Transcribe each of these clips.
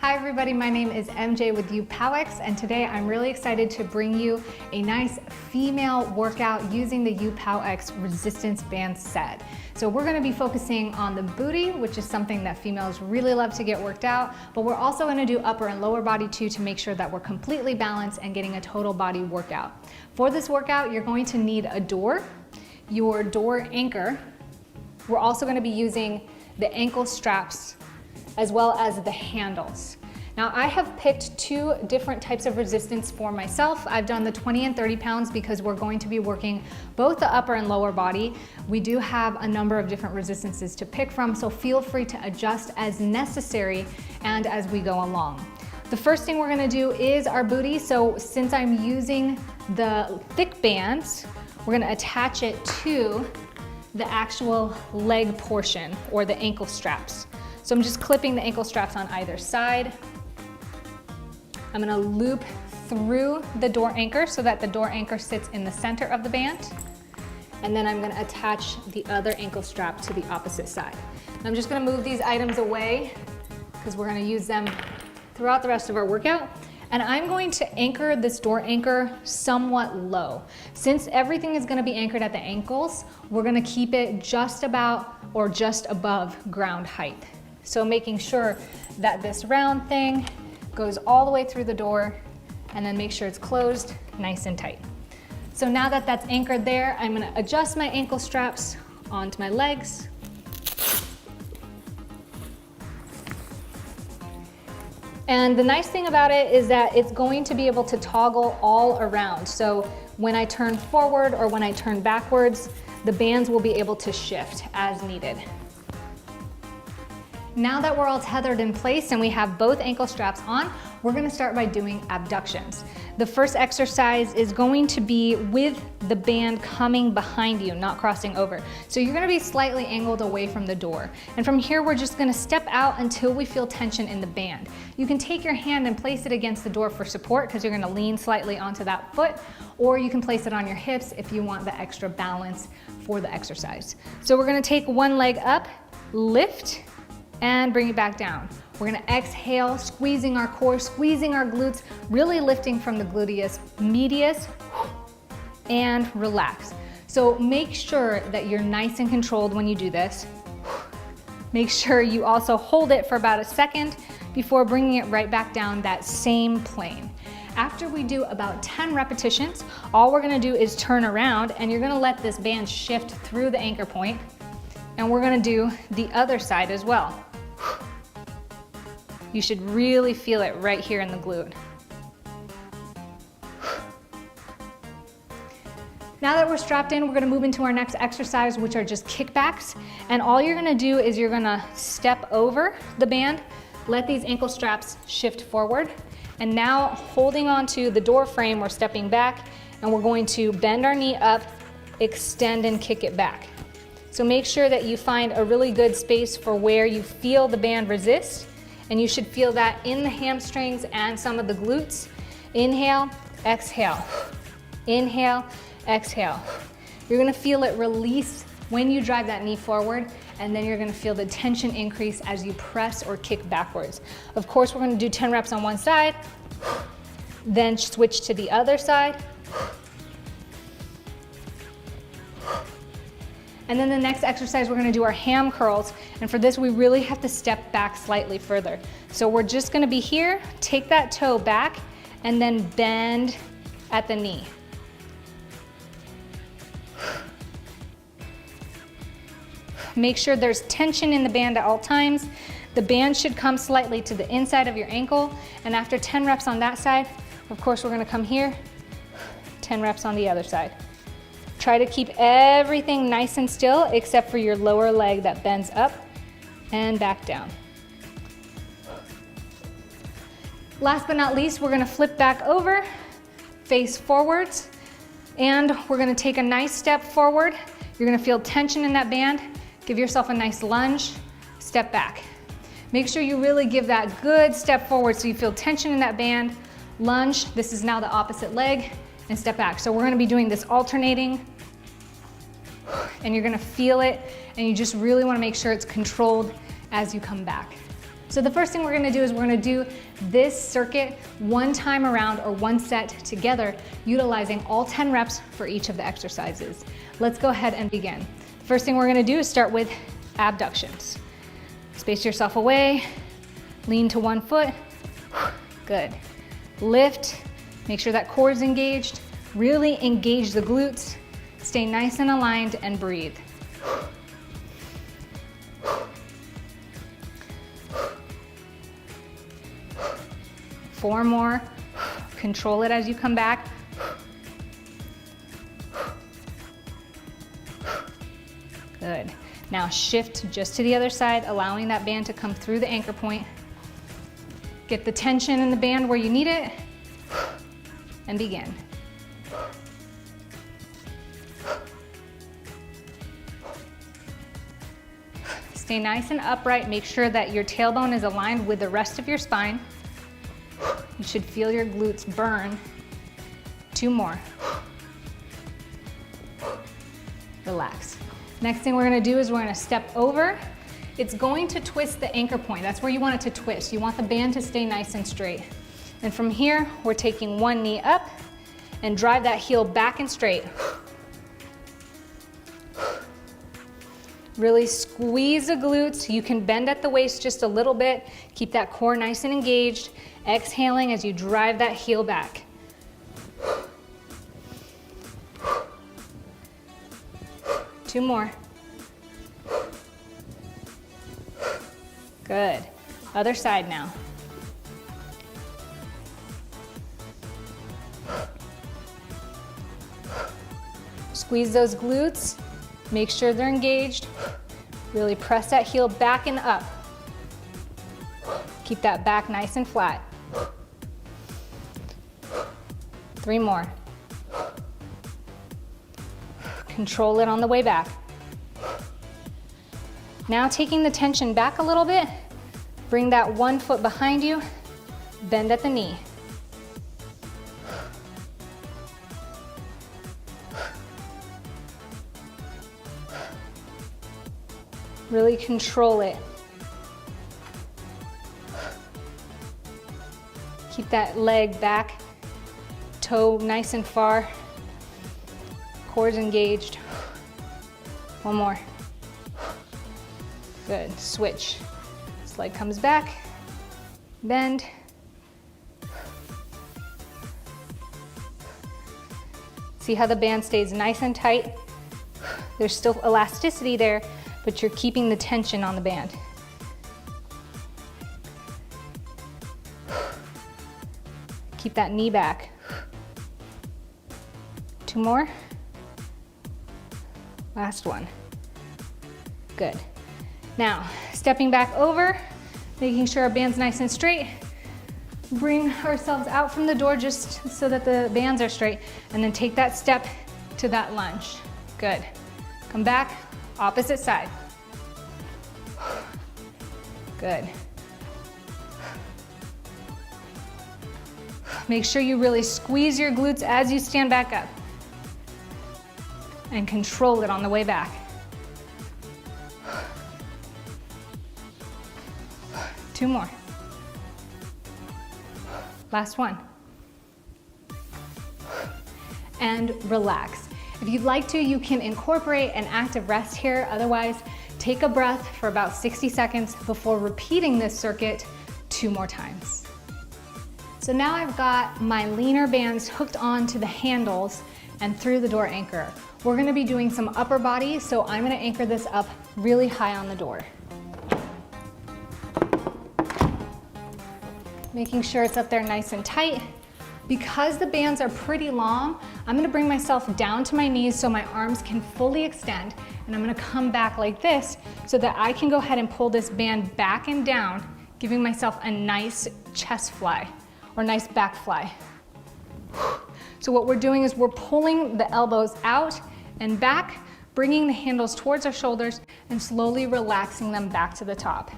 Hi everybody, my name is MJ with PILATES, and today I'm really excited to bring you a nice female workout using the PILATES resistance band set. So we're gonna be focusing on the booty, which is something that females really love to get worked out, but we're also gonna do upper and lower body too to make sure that we're completely balanced and getting a total body workout. For this workout, you're going to need a door, your door anchor. We're also gonna be using the ankle straps as well as the handles. Now I have picked two different types of resistance for myself. I've done the 20 and 30 pounds because we're going to be working both the upper and lower body. We do have a number of different resistances to pick from, so feel free to adjust as necessary and as we go along. The first thing we're gonna do is our booty. So since I'm using the thick bands, we're gonna attach it to the actual leg portion or the ankle straps. So I'm just clipping the ankle straps on either side. I'm gonna loop through the door anchor so that the door anchor sits in the center of the band. And then I'm gonna attach the other ankle strap to the opposite side. And I'm just gonna move these items away because we're gonna use them throughout the rest of our workout. And I'm going to anchor this door anchor somewhat low. Since everything is gonna be anchored at the ankles, we're gonna keep it just about or just above ground height. So making sure that this round thing goes all the way through the door and then make sure it's closed nice and tight. So now that that's anchored there, I'm gonna adjust my ankle straps onto my legs. And the nice thing about it is that it's going to be able to toggle all around. So when I turn forward or when I turn backwards, the bands will be able to shift as needed. Now that we're all tethered in place and we have both ankle straps on, we're gonna start by doing abductions. The first exercise is going to be with the band coming behind you, not crossing over. So you're gonna be slightly angled away from the door. And from here, we're just gonna step out until we feel tension in the band. You can take your hand and place it against the door for support because you're gonna lean slightly onto that foot, or you can place it on your hips if you want the extra balance for the exercise. So we're gonna take one leg up, lift, and bring it back down. We're gonna exhale, squeezing our core, squeezing our glutes, really lifting from the gluteus medius, and relax. So make sure that you're nice and controlled when you do this. Make sure you also hold it for about a second before bringing it right back down that same plane. After we do about 10 repetitions, all we're gonna do is turn around and you're gonna let this band shift through the anchor point, and we're gonna do the other side as well. You should really feel it right here in the glute. Now that we're strapped in, we're gonna move into our next exercise, which are just kickbacks. And all you're gonna do is you're gonna step over the band, let these ankle straps shift forward, and now holding onto the door frame, we're stepping back, and we're going to bend our knee up, extend and kick it back. So make sure that you find a really good space for where you feel the band resist, and you should feel that in the hamstrings and some of the glutes. Inhale, exhale. Inhale, exhale. You're gonna feel it release when you drive that knee forward, and then you're gonna feel the tension increase as you press or kick backwards. Of course, we're gonna do 10 reps on one side, then switch to the other side. And then the next exercise, we're gonna do our ham curls. And for this, we really have to step back slightly further. So we're just gonna be here, take that toe back, and then bend at the knee. Make sure there's tension in the band at all times. The band should come slightly to the inside of your ankle. And after 10 reps on that side, of course, we're gonna come here, 10 reps on the other side. Try to keep everything nice and still except for your lower leg that bends up and back down. Last but not least, we're gonna flip back over, face forwards, and we're gonna take a nice step forward. You're gonna feel tension in that band. Give yourself a nice lunge, step back. Make sure you really give that good step forward so you feel tension in that band. Lunge, this is now the opposite leg, and step back. So we're gonna be doing this alternating, and you're gonna feel it, and you just really wanna make sure it's controlled as you come back. So the first thing we're gonna do is we're gonna do this circuit one time around, or one set together, utilizing all 10 reps for each of the exercises. Let's go ahead and begin. First thing we're gonna do is start with abductions. Space yourself away, lean to one foot, good. Lift, make sure that core is engaged, really engage the glutes, stay nice and aligned, and breathe. Four more. Control it as you come back. Good. Now shift just to the other side, allowing that band to come through the anchor point. Get the tension in the band where you need it, and begin. Stay nice and upright. Make sure that your tailbone is aligned with the rest of your spine. You should feel your glutes burn. 2 more. Relax. Next thing we're gonna do is we're gonna step over. It's going to twist the anchor point. That's where you want it to twist. You want the band to stay nice and straight. And from here, we're taking one knee up and drive that heel back and straight. Really squeeze the glutes. You can bend at the waist just a little bit. Keep that core nice and engaged. Exhaling as you drive that heel back. Two more. Good. Other side now. Squeeze those glutes. Make sure they're engaged. Really press that heel back and up. Keep that back nice and flat. 3 more. Control it on the way back. Now taking the tension back a little bit, bring that one foot behind you, bend at the knee. Really control it. Keep that leg back, toe nice and far, core's engaged. 1 more. Good, switch. This leg comes back, bend. See how the band stays nice and tight? There's still elasticity there, but you're keeping the tension on the band. Keep that knee back. 2 more. Last one. Good. Now, stepping back over, making sure our band's nice and straight. Bring ourselves out from the door just so that the bands are straight, and then take that step to that lunge. Good. Come back, opposite side. Good. Make sure you really squeeze your glutes as you stand back up. And control it on the way back. 2 more. Last one. And relax. If you'd like to, you can incorporate an active rest here. Otherwise, take a breath for about 60 seconds before repeating this circuit 2 more times. So now I've got my leaner bands hooked onto the handles and through the door anchor. We're gonna be doing some upper body, so I'm gonna anchor this up really high on the door. Making sure it's up there nice and tight. Because the bands are pretty long, I'm gonna bring myself down to my knees so my arms can fully extend, and I'm gonna come back like this so that I can go ahead and pull this band back and down, giving myself a nice chest fly or nice back fly. So what we're doing is we're pulling the elbows out and back, bringing the handles towards our shoulders and slowly relaxing them back to the top.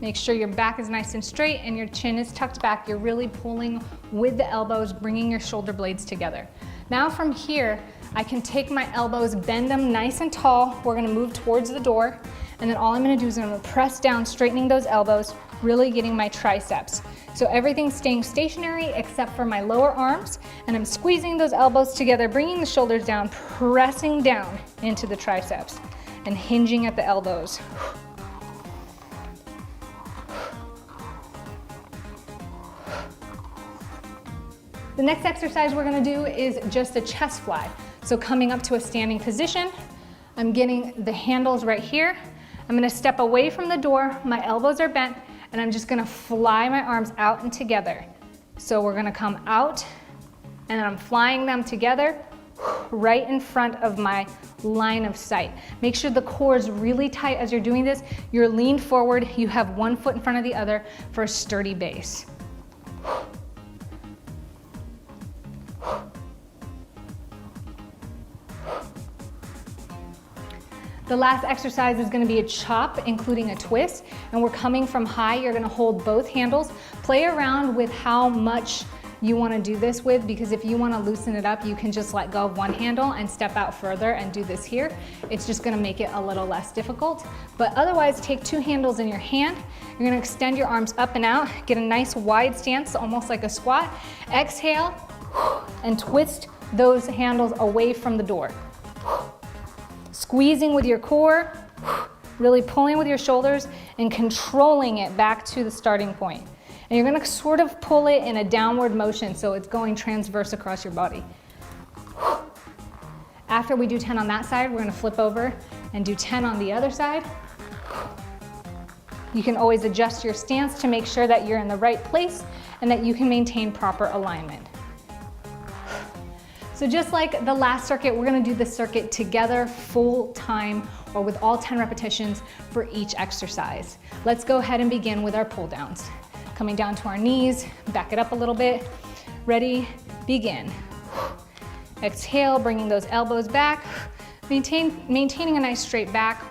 Make sure your back is nice and straight and your chin is tucked back. You're really pulling with the elbows, bringing your shoulder blades together. Now from here, I can take my elbows, bend them nice and tall. We're gonna move towards the door. And then all I'm gonna do is I'm gonna press down, straightening those elbows, really getting my triceps. So everything's staying stationary except for my lower arms, and I'm squeezing those elbows together, bringing the shoulders down, pressing down into the triceps, and hinging at the elbows. The next exercise we're gonna do is just a chest fly. So coming up to a standing position, I'm getting the handles right here. I'm gonna step away from the door, my elbows are bent, and I'm just gonna fly my arms out and together. So we're gonna come out, and I'm flying them together right in front of my line of sight. Make sure the core is really tight as you're doing this. You're leaned forward, you have one foot in front of the other for a sturdy base. The last exercise is gonna be a chop, including a twist, and we're coming from high. You're gonna hold both handles. Play around with how much you wanna do this with, because if you wanna loosen it up, you can just let go of one handle and step out further and do this here. It's just gonna make it a little less difficult. But otherwise, take two handles in your hand. You're gonna extend your arms up and out, get a nice wide stance, almost like a squat. Exhale, and twist those handles away from the door. Squeezing with your core, really pulling with your shoulders and controlling it back to the starting point. And you're gonna sort of pull it in a downward motion so it's going transverse across your body. After we do 10 on that side, we're gonna flip over and do 10 on the other side. You can always adjust your stance to make sure that you're in the right place and that you can maintain proper alignment. So just like the last circuit, we're gonna do this circuit together full time or with all 10 repetitions for each exercise. Let's go ahead and begin with our pull downs. Coming down to our knees, back it up a little bit. Ready, begin. Exhale, bringing those elbows back, maintaining a nice straight back,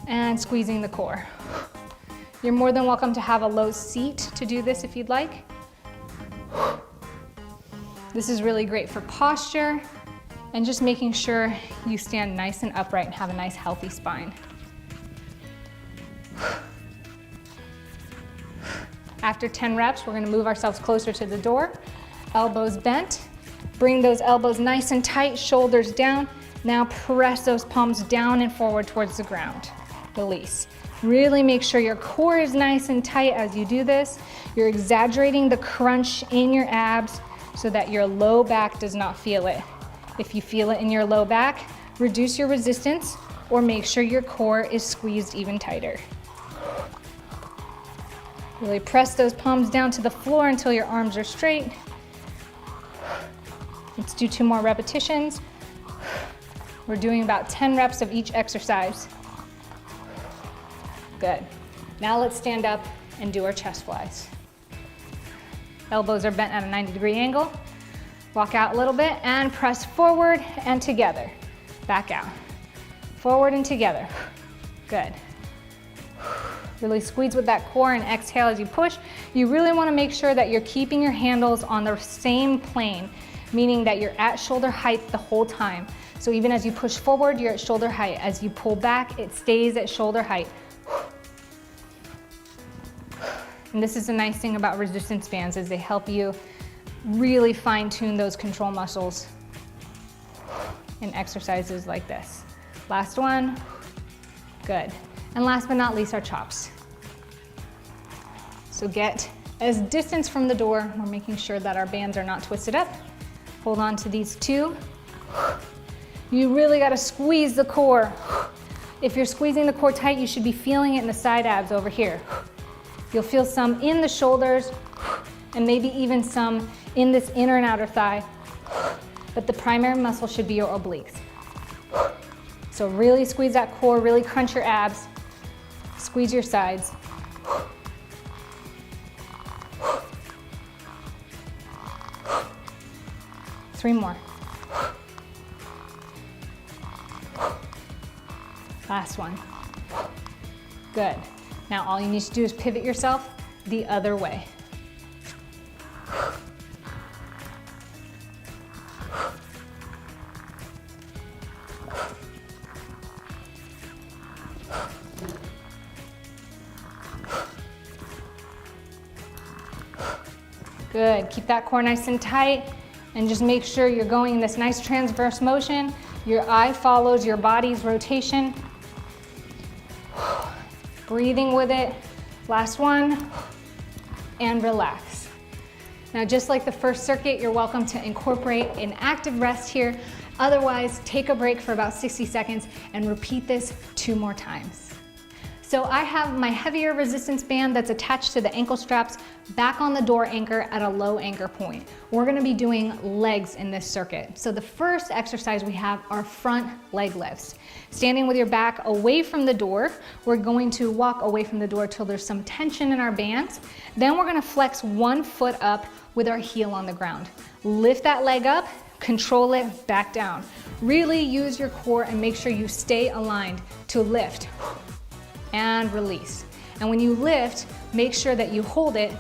and squeezing the core. You're more than welcome to have a low seat to do this if you'd like. This is really great for posture and just making sure you stand nice and upright and have a nice healthy spine. After 10 reps, we're gonna move ourselves closer to the door, elbows bent. Bring those elbows nice and tight, shoulders down. Now press those palms down and forward towards the ground. Release. Really make sure your core is nice and tight as you do this. You're exaggerating the crunch in your abs so that your low back does not feel it. If you feel it in your low back, reduce your resistance or make sure your core is squeezed even tighter. Really press those palms down to the floor until your arms are straight. Let's do 2 more repetitions. We're doing about 10 reps of each exercise. Good. Now let's stand up and do our chest flies. Elbows are bent at a 90-degree angle. Walk out a little bit and press forward and together. Back out. Forward and together. Good. Really squeeze with that core and exhale as you push. You really want to make sure that you're keeping your handles on the same plane, meaning that you're at shoulder height the whole time. So even as you push forward, you're at shoulder height. As you pull back, it stays at shoulder height. And this is the nice thing about resistance bands is they help you really fine-tune those control muscles in exercises like this. Last one. Good. And last but not least, our chops. So get as distance from the door. We're making sure that our bands are not twisted up. Hold on to these 2. You really got to squeeze the core. If you're squeezing the core tight, you should be feeling it in the side abs over here. You'll feel some in the shoulders and maybe even some in this inner and outer thigh. But the primary muscle should be your obliques. So really squeeze that core, really crunch your abs, squeeze your sides. Three more. Last one. Good. Now all you need to do is pivot yourself the other way. Good, keep that core nice and tight and just make sure you're going in this nice transverse motion. Your eye follows your body's rotation. Breathing with it. Last one, and relax. Now, just like the first circuit, you're welcome to incorporate an active rest here. Otherwise, take a break for about 60 seconds and repeat this 2 more times. So I have my heavier resistance band that's attached to the ankle straps back on the door anchor at a low anchor point. We're gonna be doing legs in this circuit. So the first exercise we have are front leg lifts. Standing with your back away from the door, we're going to walk away from the door till there's some tension in our bands. Then we're gonna flex one foot up with our heel on the ground. Lift that leg up, control it, back down. Really use your core and make sure you stay aligned to lift and release. And when you lift, make sure that you hold it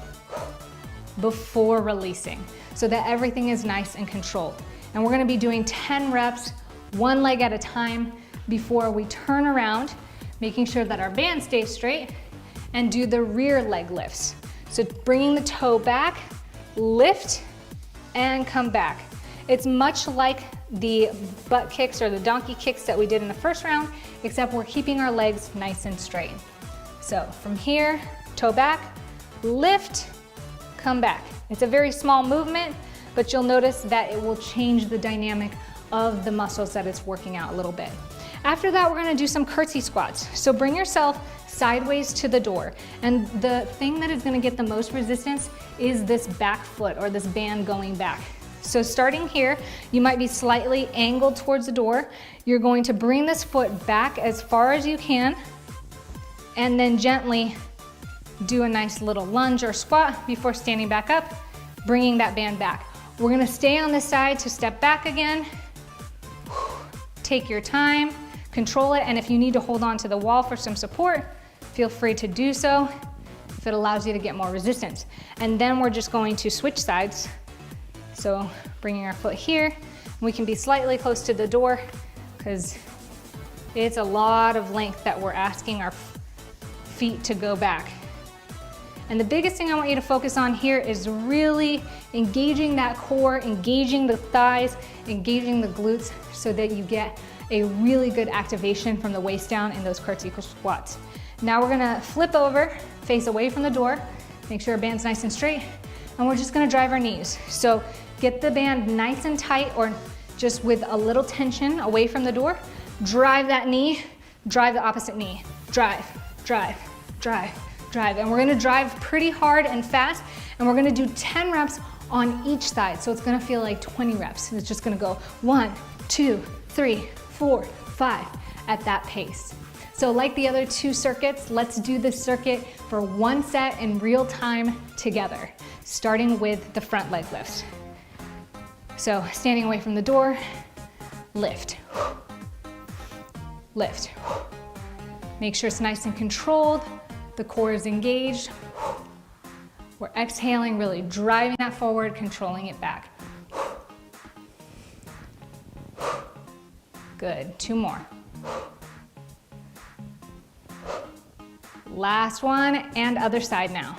before releasing so that everything is nice and controlled. And we're gonna be doing 10 reps, one leg at a time before we turn around, making sure that our band stays straight and do the rear leg lifts. So bringing the toe back, lift, and come back. It's much like the butt kicks or the donkey kicks that we did in the first round, except we're keeping our legs nice and straight. So from here, toe back, lift, come back. It's a very small movement, but you'll notice that it will change the dynamic of the muscles that it's working out a little bit. After that, we're gonna do some curtsy squats. So bring yourself sideways to the door. And the thing that is gonna get the most resistance is this back foot or this band going back. So starting here, you might be slightly angled towards the door. You're going to bring this foot back as far as you can and then gently do a nice little lunge or squat before standing back up, bringing that band back. We're gonna stay on this side to step back again. Take your time, control it, and if you need to hold on to the wall for some support, feel free to do so if it allows you to get more resistance. And then we're just going to switch sides. So bringing our foot here, we can be slightly close to the door because it's a lot of length that we're asking our feet to go back. And the biggest thing I want you to focus on here is really engaging that core, engaging the thighs, engaging the glutes so that you get a really good activation from the waist down in those curtsy squats. Now we're gonna flip over, face away from the door, make sure our band's nice and straight, and we're just gonna drive our knees. So get the band nice and tight or just with a little tension away from the door. Drive that knee, drive the opposite knee. Drive, drive, drive, drive. And we're gonna drive pretty hard and fast, and we're gonna do 10 reps on each side. So it's gonna feel like 20 reps. It's just gonna go 1, 2, 3, 4, 5 at that pace. So like the other 2 circuits, let's do this circuit for 1 set in real time together, starting with the front leg lifts. So standing away from the door, lift, lift. Make sure it's nice and controlled, the core is engaged. We're exhaling, really driving that forward, controlling it back. Good, 2 more. Last one, and other side now.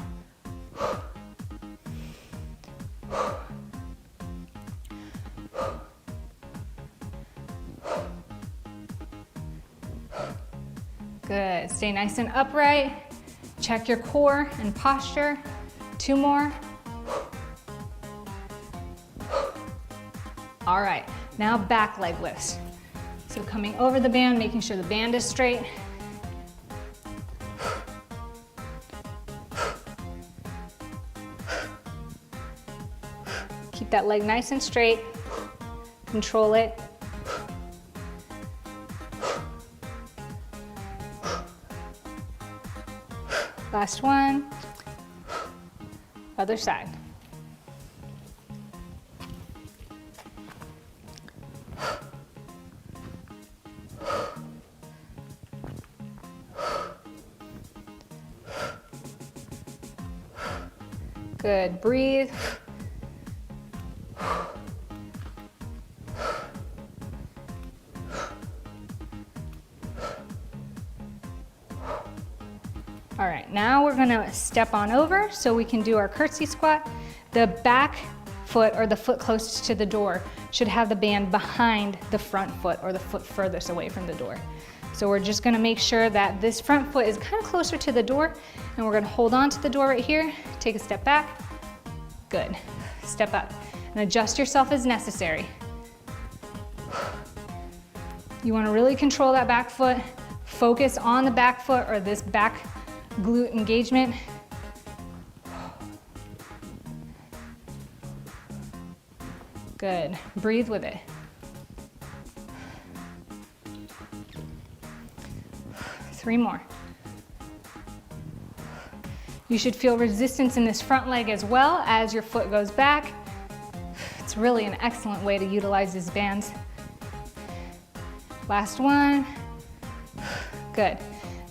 Good, stay nice and upright. Check your core and posture. 2 more. All right, now back leg lifts. So coming over the band, making sure the band is straight. Keep that leg nice and straight. Control it. Last one. Other side. Good, breathe. All right, now we're gonna step on over so we can do our curtsy squat. The back foot, or the foot closest to the door, should have the band behind the front foot, or the foot furthest away from the door. So we're just gonna make sure that this front foot is kind of closer to the door, and we're gonna hold on to the door right here, take a step back, good. Step up, and adjust yourself as necessary. You wanna really control that back foot, focus on the back foot, or this back glute engagement. Good, breathe with it. 3 more. You should feel resistance in this front leg as well as your foot goes back. It's really an excellent way to utilize these bands. Last one. Good.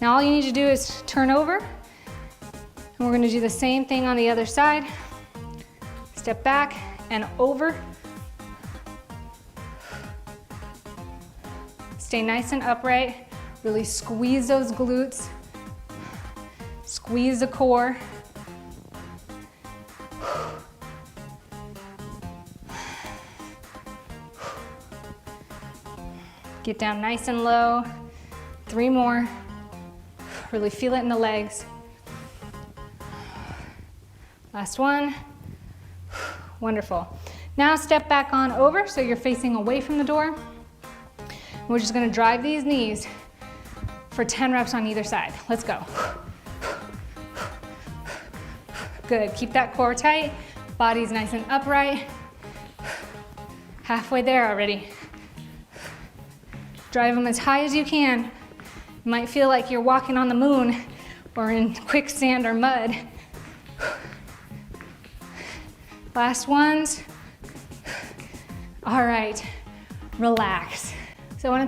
Now all you need to do is turn over, and we're gonna do the same thing on the other side. Step back and over. Stay nice and upright. Really squeeze those glutes. Squeeze the core. Get down nice and low. 3 more. Really feel it in the legs. Last one. Wonderful. Now step back on over so you're facing away from the door. We're just gonna drive these knees for 10 reps on either side. Let's go. Good, keep that core tight. Body's nice and upright. Halfway there already. Drive them as high as you can. You might feel like you're walking on the moon or in quicksand or mud. Last ones. All right, relax. So I want to